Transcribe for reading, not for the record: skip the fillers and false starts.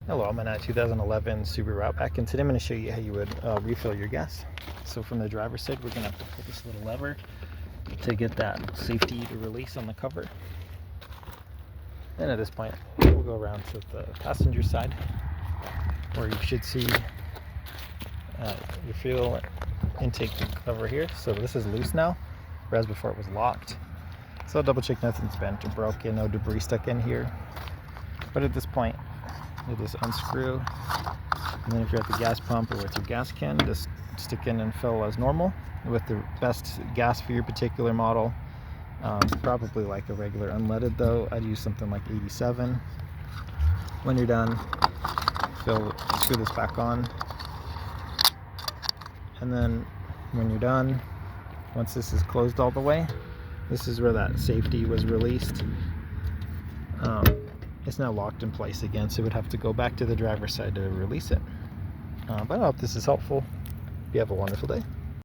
Hello, I'm in a 2011 Subaru Outback, and today I'm going to show you how you would refill your gas. So from the driver's side, we're going to have to pull this little lever to get that safety to release on the cover. Then at this point, we'll go around to the passenger side, where you should see your fuel intake cover here. So this is loose now, whereas before it was locked. So I'll double check nothing's bent or broken, no debris stuck in here. But at this point, you just unscrew, and then if you're at the gas pump or with your gas can, just stick in and fill as normal with the best gas for your particular model. Probably like a regular unleaded though. I'd use something like 87. When you're done, screw this back on, and then when you're done, once this is closed all the way, this is where that safety was released. It's now locked in place again, so we'd have to go back to the driver's side to release it. But I hope this is helpful. You have a wonderful day.